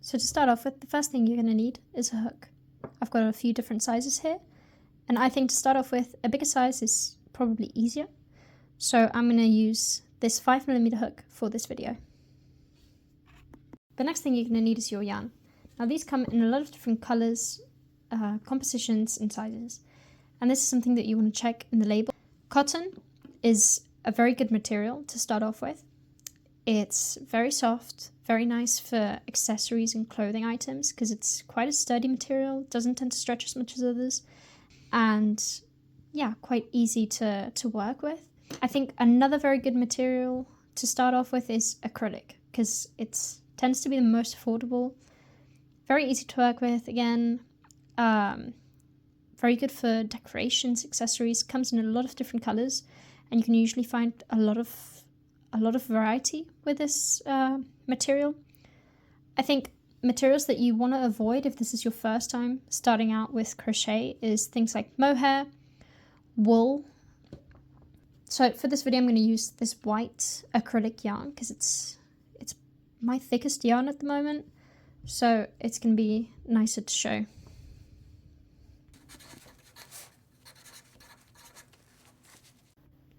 So to start off with, the first thing you're going to need is a hook. I've got a few different sizes here, and I think to start off with, a bigger size is probably easier. So I'm going to use this 5mm hook for this video. The next thing you're going to need is your yarn. Now these come in a lot of different colours, compositions and sizes, and this is something that you want to check in the label. Cotton is a very good material to start off with. It's very soft, very nice for accessories and clothing items because it's quite a sturdy material, doesn't tend to stretch as much as others, and yeah, quite easy to work with. I think another very good material to start off with is acrylic because it tends to be the most affordable, very easy to work with again, very good for decorations, accessories, comes in a lot of different colours, and you can usually find a lot of variety with this material. I think materials that you want to avoid if this is your first time starting out with crochet is things like mohair, wool. So for this video I'm going to use this white acrylic yarn because it's my thickest yarn at the moment, so it's going to be nicer to show.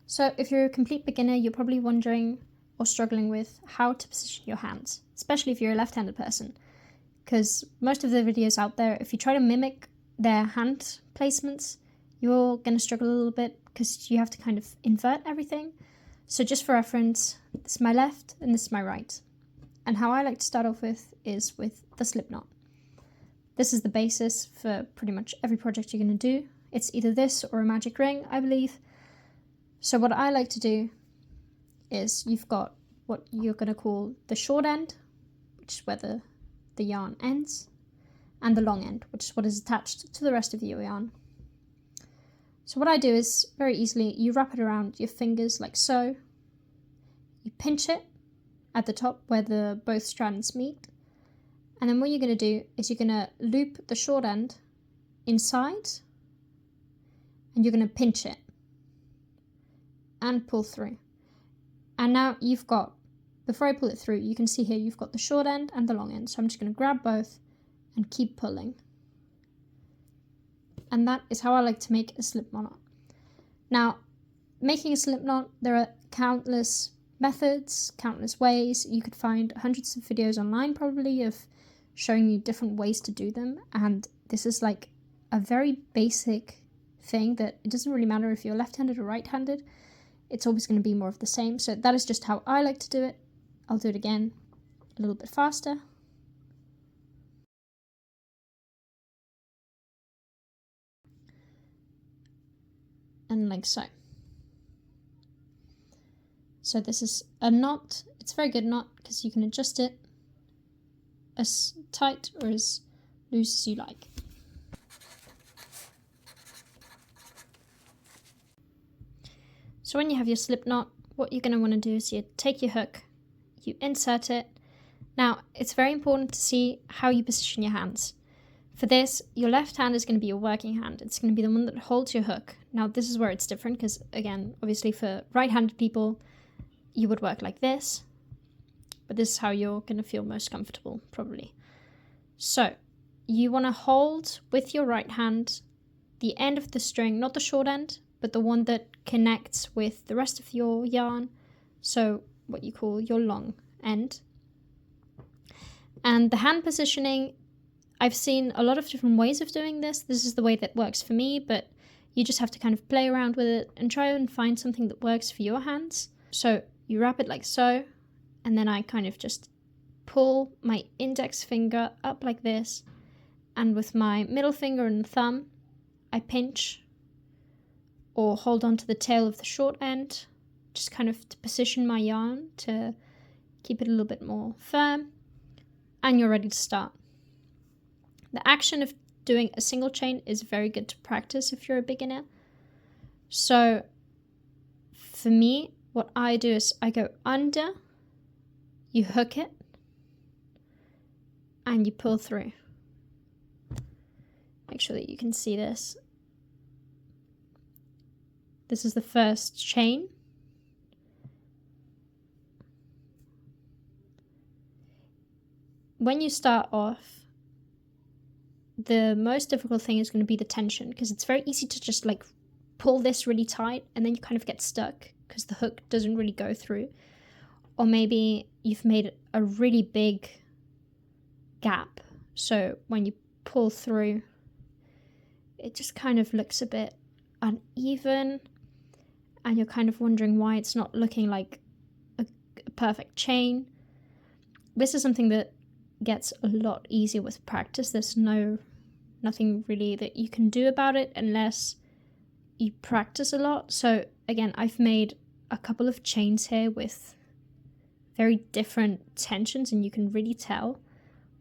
So if you're a complete beginner, you're probably wondering or struggling with how to position your hands, especially if you're a left-handed person, because most of the videos out there, if you try to mimic their hand placements, you're going to struggle a little bit because you have to kind of invert everything. So just for reference, this is my left and this is my right. And how I like to start off with is with the slip knot. This is the basis for pretty much every project you're going to do. It's either this or a magic ring, I believe. So what I like to do is you've got what you're going to call the short end, which is where the yarn ends, and the long end, which is what is attached to the rest of your yarn. So what I do is, very easily, you wrap it around your fingers like so. You pinch it at the top where both strands meet. And then what you're going to do is you're going to loop the short end inside, and you're going to pinch it and pull through. And now you've got, before I pull it through, you can see here you've got the short end and the long end. So I'm just going to grab both and keep pulling. And that is how I like to make a slip knot. Now, making a slip knot, there are countless methods, countless ways. You could find hundreds of videos online probably of showing you different ways to do them. And this is like a very basic thing that it doesn't really matter if you're left-handed or right-handed. It's always going to be more of the same. So that is just how I like to do it. I'll do it again a little bit faster. And like so. So this is a knot. It's a very good knot because you can adjust it as tight or as loose as you like. So when you have your slip knot, what you're going to want to do is you take your hook, you insert it. Now, it's very important to see how you position your hands. For this, your left hand is going to be your working hand. It's going to be the one that holds your hook. Now, this is where it's different because, again, obviously for right-handed people, you would work like this. But this is how you're going to feel most comfortable, probably. So, you want to hold with your right hand the end of the string, not the short end, but the one that connects with the rest of your yarn, so what you call your long end. And the hand positioning, I've seen a lot of different ways of doing this. This is the way that works for me, but you just have to kind of play around with it and try and find something that works for your hands. So you wrap it like so, and then I kind of just pull my index finger up like this, and with my middle finger and thumb, I pinch or hold on to the tail of the short end, just kind of to position my yarn to keep it a little bit more firm, and you're ready to start. The action of doing a single chain is very good to practice if you're a beginner. So for me, what I do is I go under, you hook it, and you pull through. Make sure that you can see this. This is the first chain. when you start off, the most difficult thing is going to be the tension, because it's very easy to just like pull this really tight and then you kind of get stuck because the hook doesn't really go through. Or maybe you've made a really big gap, so when you pull through, it just kind of looks a bit uneven, and you're kind of wondering why it's not looking like a perfect chain. This is something that gets a lot easier with practice. There's nothing really that you can do about it unless you practice a lot. So again, I've made a couple of chains here with very different tensions, and you can really tell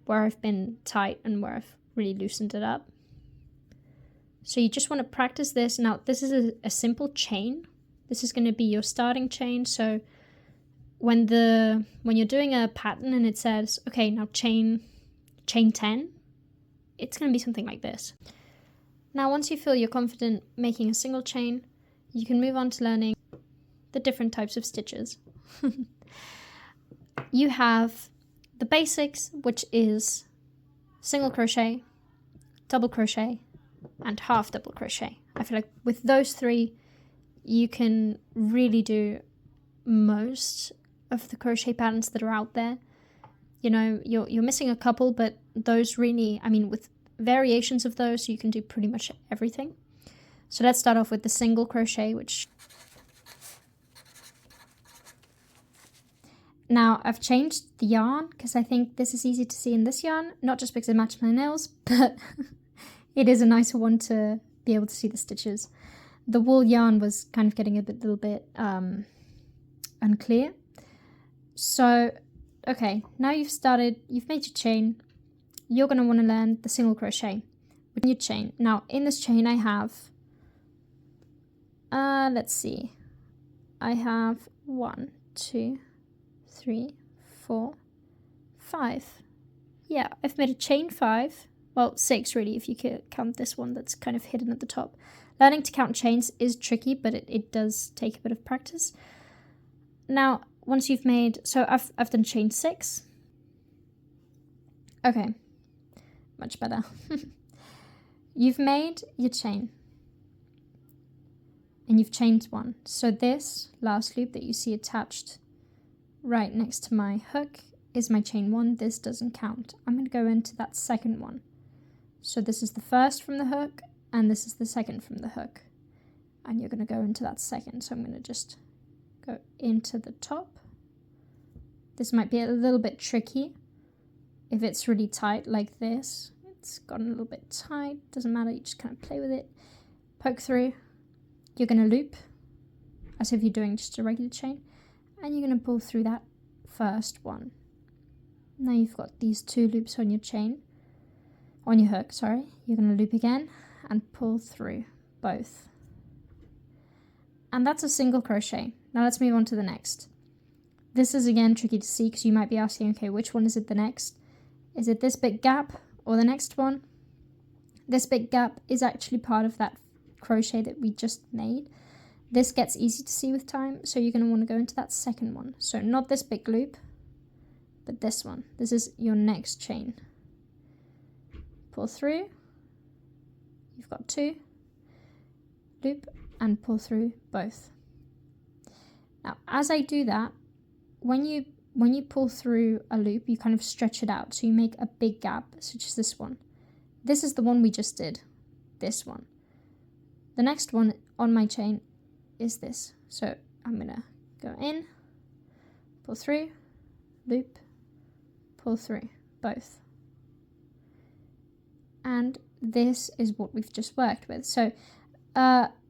where I've been tight and where I've really loosened it up. So you just want to practice this. Now, this is a simple chain. This is going to be your starting chain. So when you're doing a pattern and it says, okay, now chain 10, it's going to be something like this. Now, once you feel you're confident making a single chain, you can move on to learning the different types of stitches. You have the basics, which is single crochet, double crochet, and half double crochet. I feel like with those three, you can really do most of the crochet patterns that are out there. You know, you're missing a couple, but those really, I mean, with variations of those, you can do pretty much everything. So let's start off with the single crochet, which... Now, I've changed the yarn because I think this is easy to see in this yarn, not just because it matches my nails, but it is a nicer one to be able to see the stitches. The wool yarn was kind of getting a little bit unclear. So, okay, now you've made your chain, you're going to want to learn the single crochet with your chain. Now, in this chain I have, let's see, I have 1, 2, 3, 4, 5. Yeah, I've made a chain 5. Well, 6 really, if you count this one that's kind of hidden at the top. Learning to count chains is tricky, but it does take a bit of practice. Now, once you've made... So I've done chain 6. Okay. Much better. You've made your chain. And you've chained 1. So this last loop that you see attached right next to my hook is my chain 1. This doesn't count. I'm going to go into that second one. So this is the first from the hook, and this is the second from the hook. And you're going to go into that second. So I'm going to just go into the top. This might be a little bit tricky if it's really tight like this. It's gotten a little bit tight. Doesn't matter. You just kind of play with it. Poke through. You're going to loop as if you're doing just a regular chain. And you're going to pull through that first one. Now you've got these 2 loops on your chain. On your hook, sorry. You're going to loop again and pull through both. And that's a single crochet. Now let's move on to the next. This is again tricky to see because you might be asking, okay, which one is it the next? Is it this big gap or the next one? This big gap is actually part of that crochet that we just made. This gets easy to see with time, so you're going to want to go into that second one. So not this big loop, but this one. This is your next chain. Pull through. You've got 2. Loop and pull through both. Now, as I do that, when you pull through a loop, you kind of stretch it out. So you make a big gap, such as this one. This is the one we just did. This one. The next one on my chain is this. So I'm going to go in, pull through, loop, pull through, both. And this is what we've just worked with. So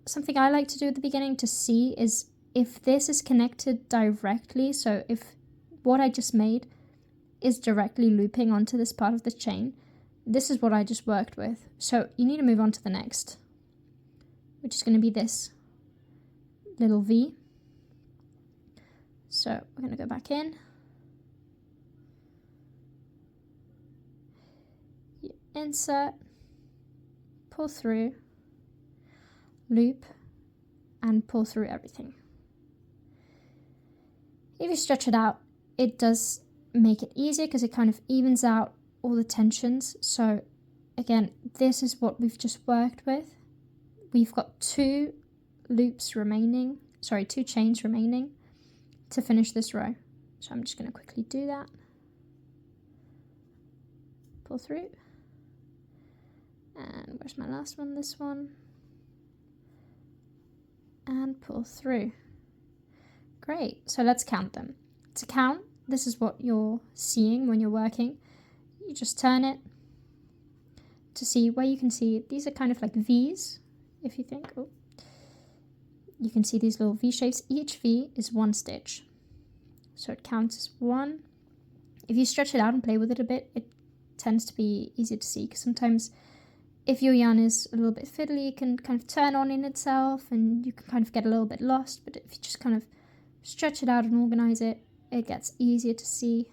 something I like to do at the beginning to see is if this is connected directly, so if what I just made is directly looping onto this part of the chain, this is what I just worked with. So you need to move on to the next, which is going to be this little V. So we're going to go back in. You insert, pull through, loop, and pull through everything. If you stretch it out, it does make it easier because it kind of evens out all the tensions. So again, this is what we've just worked with. We've got two chains remaining to finish this row. So I'm just going to quickly do that. Pull through. And where's my last one? This one. And pull through. Great. So let's count them. To count, this is what you're seeing when you're working. You just turn it to see where you can see these are kind of like V's, if you think. Oh. You can see these little V shapes. Each V is one stitch. So it counts as one. If you stretch it out and play with it a bit, it tends to be easier to see, because sometimes if your yarn is a little bit fiddly, it can kind of turn on in itself and you can kind of get a little bit lost. But if you just kind of stretch it out and organize it, it gets easier to see.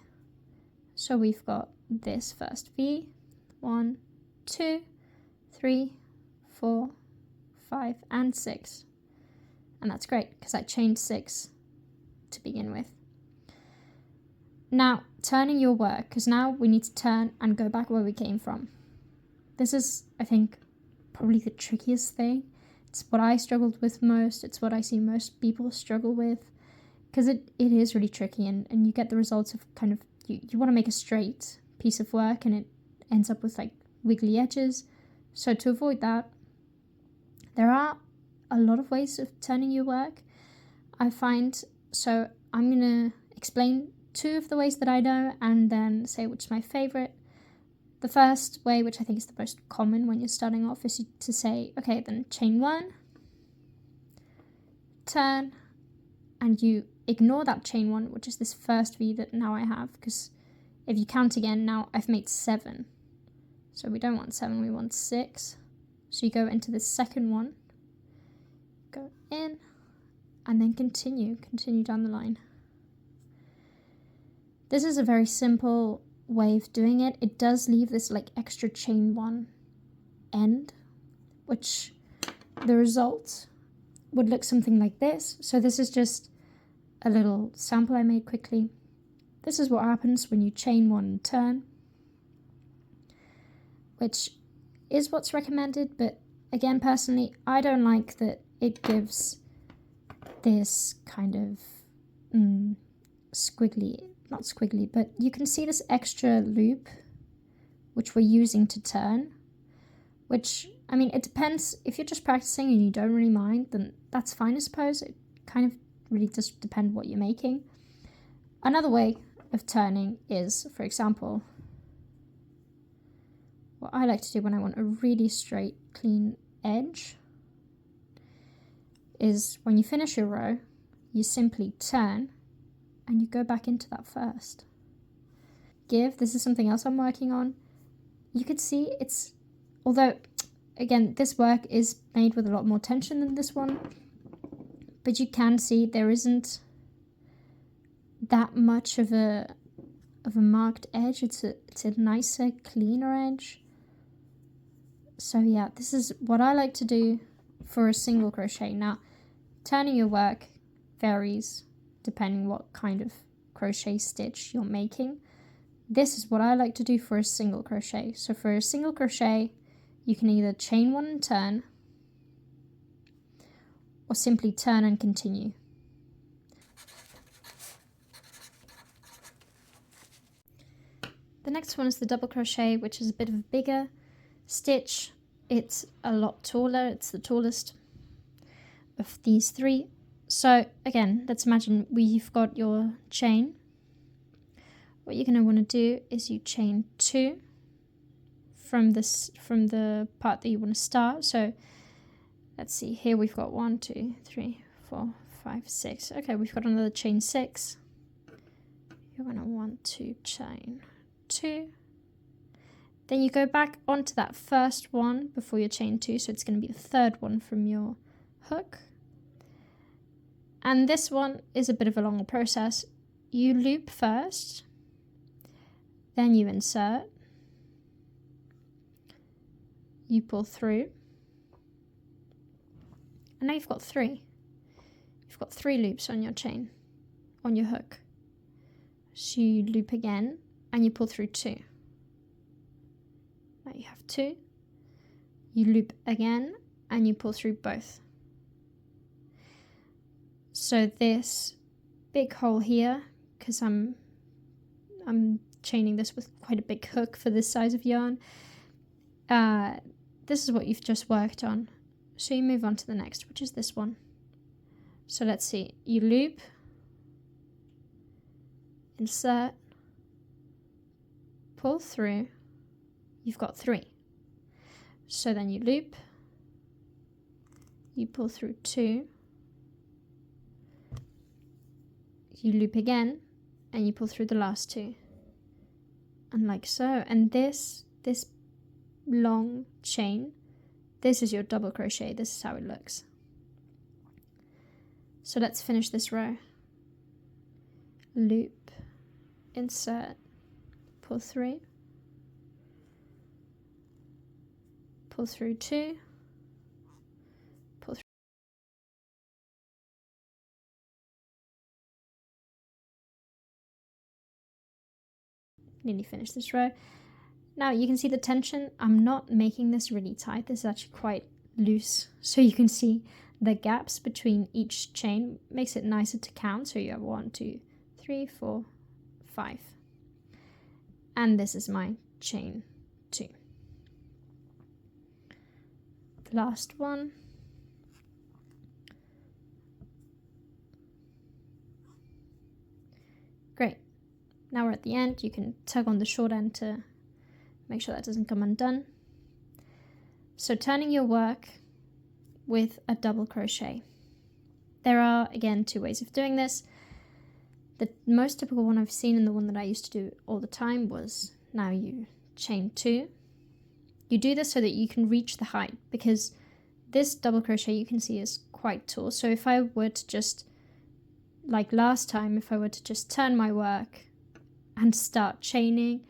So we've got this first V, 1, 2, 3, 4, 5, and 6. And that's great because I chained 6 to begin with. Now, turning your work, because now we need to turn and go back where we came from. This is, I think, probably the trickiest thing. It's what I struggled with most. It's what I see most people struggle with, because it is really tricky, and you get the results of kind of, you want to make a straight piece of work and it ends up with like wiggly edges. So to avoid that, there are a lot of ways of turning your work, I find. So I'm going to explain 2 of the ways that I know and then say which is my favorite. The first way, which I think is the most common when you're starting off, is to say, okay, then chain 1, turn, and you ignore that chain 1, which is this first V that now I have, because if you count again, now I've made 7. So we don't want 7, we want 6. So you go into the second one, go in, and then continue down the line. This is a very simple way of doing it. It does leave this like extra chain 1 end, which the result would look something like this. So this is just a little sample I made quickly. This is what happens when you chain 1 and turn, which is what's recommended, but again, personally, I don't like that it gives this kind of not squiggly, but you can see this extra loop which we're using to turn, which, I mean, it depends. If you're just practicing and you don't really mind, then that's fine, I suppose. It kind of really does depend what you're making. Another way of turning is, for example, what I like to do when I want a really straight, clean edge is when you finish your row, you simply turn and you go back into that first. This is something else I'm working on. You could see it's, although, again, this work is made with a lot more tension than this one, but you can see there isn't that much of a marked edge. It's a nicer, cleaner edge. So yeah, this is what I like to do for a single crochet. Now, turning your work varies depending what kind of crochet stitch you're making. This is what I like to do for a single crochet. So for a single crochet, you can either chain 1 and turn, or simply turn and continue. The next one is the double crochet, which is a bit of a bigger stitch. It's a lot taller. It's the tallest of these 3. So again, let's imagine we've got your chain. What you're going to want to do is you chain 2 from the part that you want to start. So let's see, here we've got 1, 2, 3, 4, 5, 6. Okay, we've got another chain 6. You're going to want to chain 2. Then you go back onto that first one before your chain 2, so it's going to be the third one from your hook. And this one is a bit of a longer process. You loop first, then you insert, you pull through, and now you've got 3. You've got 3 loops on your chain, on your hook. So you loop again and you pull through 2. Now you have 2. You loop again and you pull through both. So this big hole here, because I'm chaining this with quite a big hook for this size of yarn, this is what you've just worked on. So you move on to the next, which is this one. So let's see, you loop, insert, pull through, you've got 3. So then you loop, you pull through 2, you loop again, and you pull through the last 2. And like so. And this long chain, this is your double crochet. This is how it looks. So let's finish this row. Loop, insert, pull through, pull through 2, pull through. Nearly finished this row. Now you can see the tension. I'm not making this really tight. This is actually quite loose. So you can see the gaps between each chain. Makes it nicer to count. So you have 1, 2, 3, 4, 5. And this is my chain 2. The last one. Great. Now we're at the end. You can tug on the short end to make sure that doesn't come undone. So turning your work with a double crochet. There are, again, 2 ways of doing this. The most typical one I've seen, and the one that I used to do all the time, was now you chain 2. You do this so that you can reach the height, because this double crochet you can see is quite tall. So if I were to just, like last time, if I were to just turn my work and start chaining,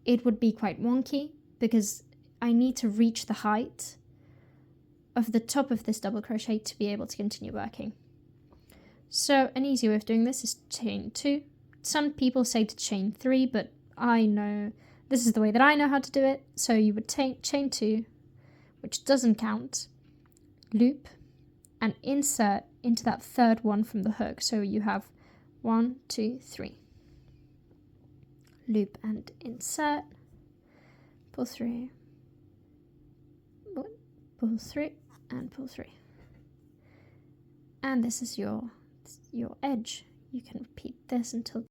it would be quite wonky, because I need to reach the height of the top of this double crochet to be able to continue working. So an easy way of doing this is chain 2. Some people say to chain 3, but I know this is the way that I know how to do it. So you would chain 2, which doesn't count, loop, and insert into that third one from the hook. So you have 1, 2, 3. Loop and insert, pull through, pull through, and pull through. And this is your edge. You can repeat this until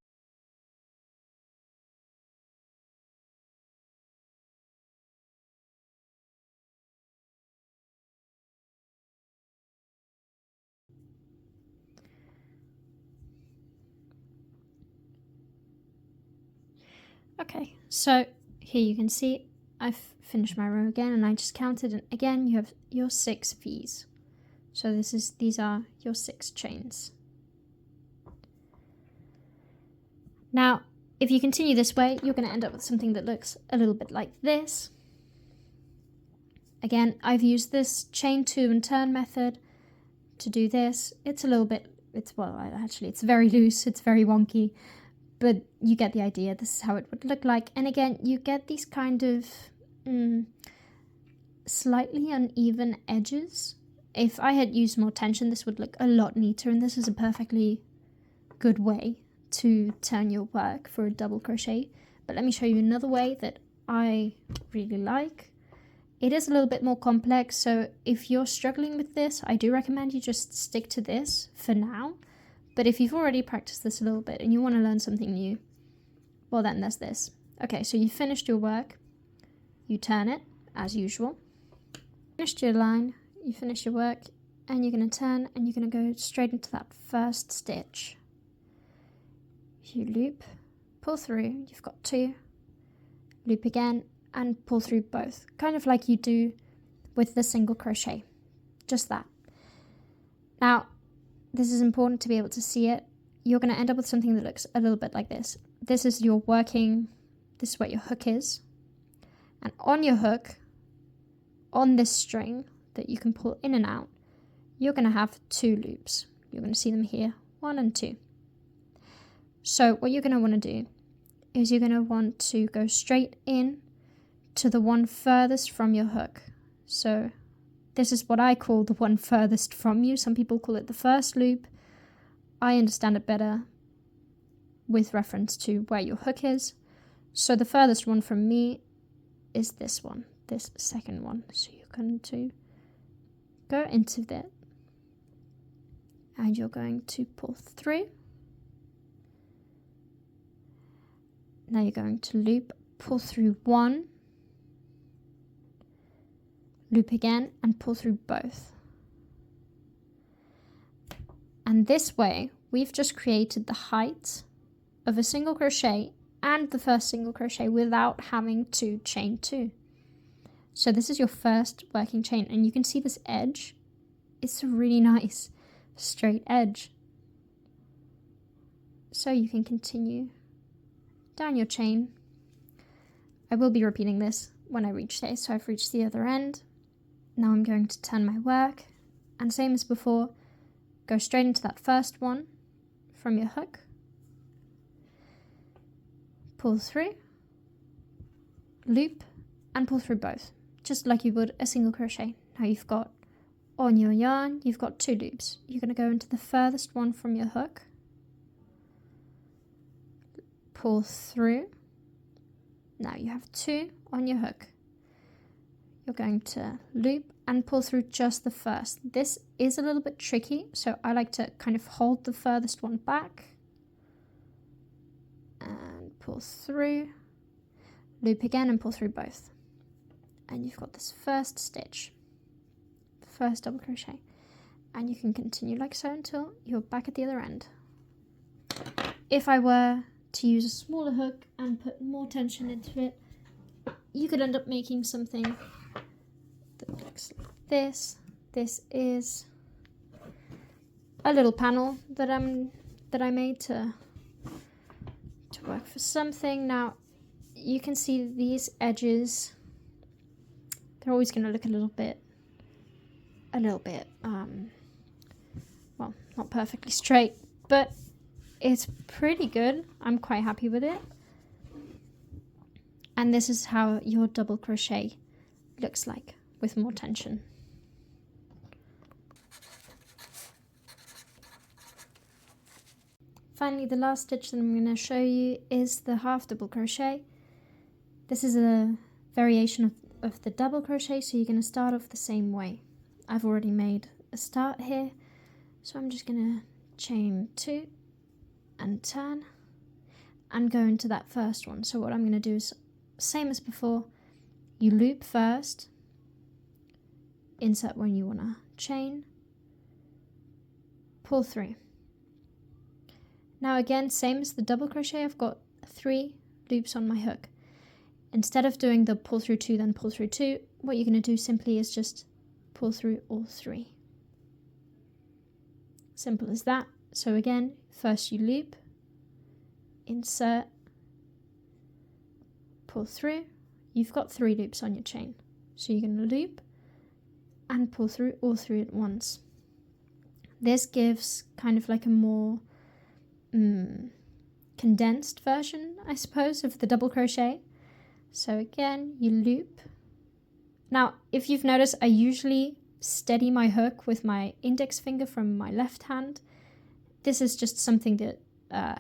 okay, so here you can see I've finished my row again, and I just counted, and again you have your 6 V's. So these are your 6 chains. Now, if you continue this way, you're going to end up with something that looks a little bit like this. Again, I've used this chain 2 and turn method to do this. It's a little bit, it's very loose, it's very wonky, but you get the idea. This is how it would look like. And again, you get these kind of slightly uneven edges. If I had used more tension, this would look a lot neater, and this is a perfectly good way to turn your work for a double crochet. But let me show you another way that I really like. It is a little bit more complex, so if you're struggling with this, I do recommend you just stick to this for now. But if you've already practiced this a little bit and you want to learn something new, well then there's this. Okay, so you finished your work, you turn it as usual. Finished your line, you finish your work, and you're going to turn and you're going to go straight into that first stitch. You loop, pull through, you've got 2, loop again, and pull through both, kind of like you do with the single crochet, just that. Now, this is important to be able to see it. You're going to end up with something that looks a little bit like this. This is your working, this is where your hook is, and on your hook, on this string that you can pull in and out, you're going to have 2 loops. You're going to see them here, 1 and 2. So what you're going to want to do is you're going to want to go straight in to the one furthest from your hook. So this is what I call the one furthest from you. Some people call it the first loop. I understand it better with reference to where your hook is. So the furthest one from me is this one, this second one. So you're going to go into that and you're going to pull through. Now you're going to loop, pull through one, loop again, and pull through both. And this way, we've just created the height of a single crochet and the first single crochet without having to chain two. So this is your first working chain, and you can see this edge. It's a really nice straight edge. So you can continue down your chain. I will be repeating this when I reach there. So I've reached the other end. Now I'm going to turn my work, and same as before, go straight into that first one from your hook, pull through, loop, and pull through both, just like you would a single crochet. Now you've got, on your yarn, you've got two loops. You're going to go into the furthest one from your hook, pull through. Now you have two on your hook. You're going to loop and pull through just the first. This is a little bit tricky, so I like to kind of hold the furthest one back and pull through, loop again and pull through both. And you've got this first stitch, the first double crochet, and you can continue like so until you're back at the other end. If I were to use a smaller hook and put more tension into it, you could end up making something that looks like this. This is a little panel that I made to work for something. Now you can see these edges, they're always going to look a little bit well, not perfectly straight, but it's pretty good. I'm quite happy with it. And this is how your double crochet looks like with more tension. Finally, the last stitch that I'm going to show you is the half double crochet. This is a variation of the double crochet, so you're going to start off the same way. I've already made a start here, so I'm just going to chain two and turn and go into that first one. So what I'm going to do is same as before. You loop first, insert when you want to chain, pull through. Now again, same as the double crochet, I've got 3 loops on my hook. Instead of doing the pull through 2 then pull through 2, what you're going to do simply is just pull through all 3. Simple as that. So again, first you loop, insert, pull through. You've got 3 loops on your chain. So you're going to loop and pull through all 3 at once. This gives kind of like a more condensed version, I suppose, of the double crochet. So again, you loop. Now, if you've noticed, I usually steady my hook with my index finger from my left hand. This is just something that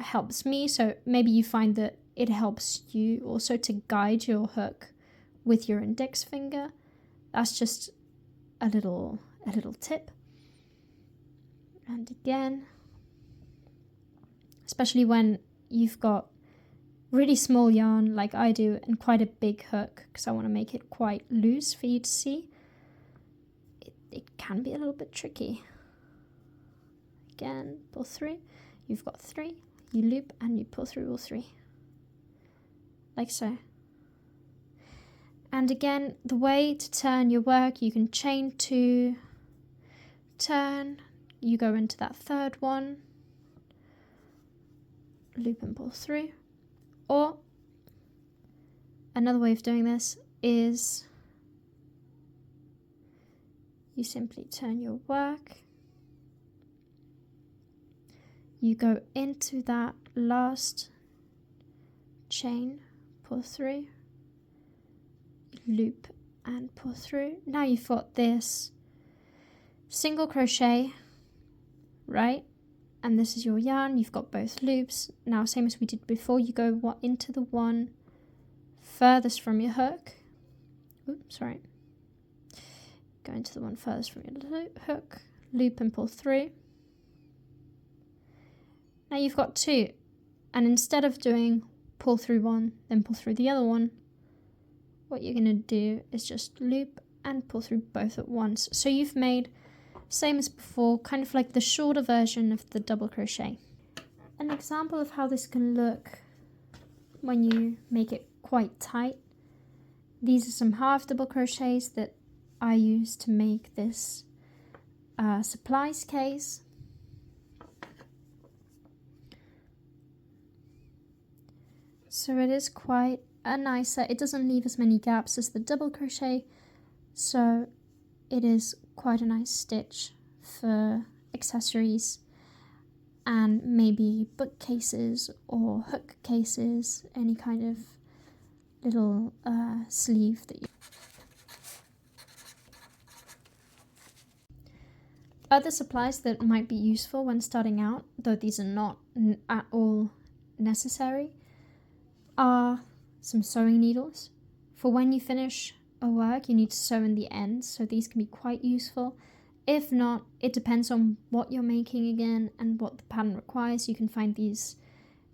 helps me, so maybe you find that it helps you also to guide your hook with your index finger. That's just a little tip. And again, especially when you've got really small yarn like I do and quite a big hook, because I want to make it quite loose for you to see, it can be a little bit tricky. Again, pull through. You've got 3, you loop and you pull through all 3, like so. And again, the way to turn your work, you can chain 2, turn, you go into that third one, loop and pull through. Or another way of doing this is you simply turn your work, you go into that last chain, pull through, loop and pull through. Now you've got this single crochet, right? And this is your yarn. You've got both loops. Now, same as we did before, you go into the one furthest from your hook. Oops, sorry. Go into the one furthest from your hook, loop and pull through. Now you've got two, and instead of doing pull through one, then pull through the other one, what you're going to do is just loop and pull through both at once. So you've made, same as before, kind of like the shorter version of the double crochet. An example of how this can look when you make it quite tight. These are some half double crochets that I use to make this supplies case. So it is quite a nicer, it doesn't leave as many gaps as the double crochet, so it is quite a nice stitch for accessories and maybe bookcases or hook cases, any kind of little sleeve that you... Other supplies that might be useful when starting out, though these are not at all necessary, are some sewing needles. For when you finish a work, you need to sew in the ends, so these can be quite useful. If not, it depends on what you're making again and what the pattern requires. You can find these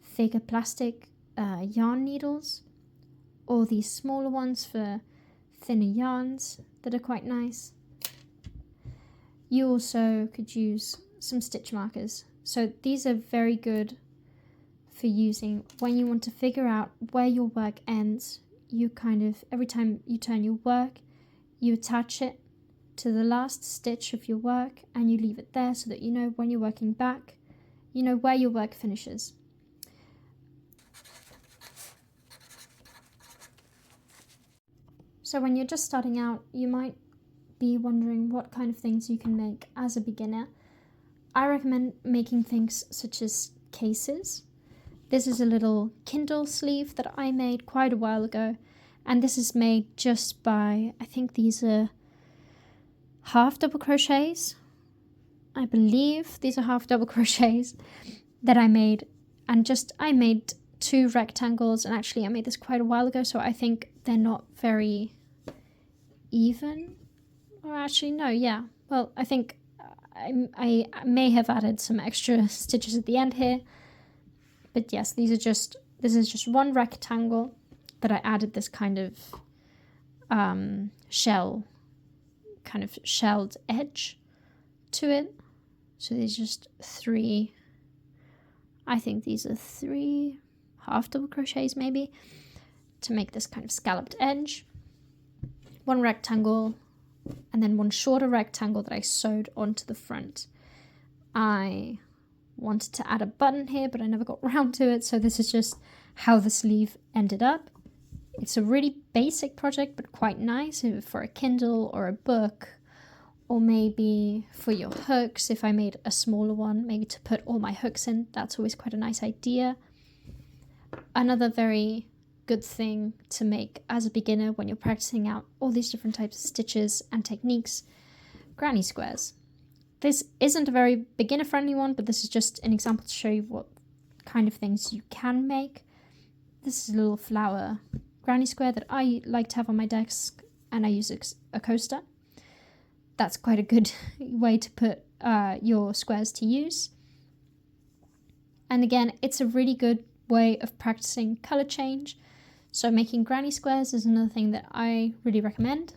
thicker plastic yarn needles, or these smaller ones for thinner yarns that are quite nice. You also could use some stitch markers. So these are very good for using when you want to figure out where your work ends. You kind of, every time you turn your work, you attach it to the last stitch of your work and you leave it there so that you know when you're working back, you know where your work finishes. So when you're just starting out, you might be wondering what kind of things you can make as a beginner. I recommend making things such as cases. This is a little Kindle sleeve that I made quite a while ago, and this is made just by, I think these are half double crochets. I believe these are half double crochets that I made, and I made 2 rectangles, and actually I made this quite a while ago, so I think they're not very even. Or actually, no, yeah. Well, I think I may have added some extra stitches at the end here. But yes, this is just one rectangle that I added this kind of shelled edge to it. So there's just 3, I think these are 3 half double crochets maybe, to make this kind of scalloped edge. One rectangle, and then one shorter rectangle that I sewed onto the front. I wanted to add a button here, but I never got around to it, so this is just how the sleeve ended up. It's a really basic project, but quite nice for a Kindle or a book, or maybe for your hooks. If I made a smaller one, maybe to put all my hooks in, that's always quite a nice idea. Another very good thing to make as a beginner when you're practicing out all these different types of stitches and techniques, granny squares. This isn't a very beginner friendly one, but this is just an example to show you what kind of things you can make. This is a little flower granny square that I like to have on my desk, and I use a coaster. That's quite a good way to put your squares to use. And again, it's a really good way of practicing color change. So making granny squares is another thing that I really recommend.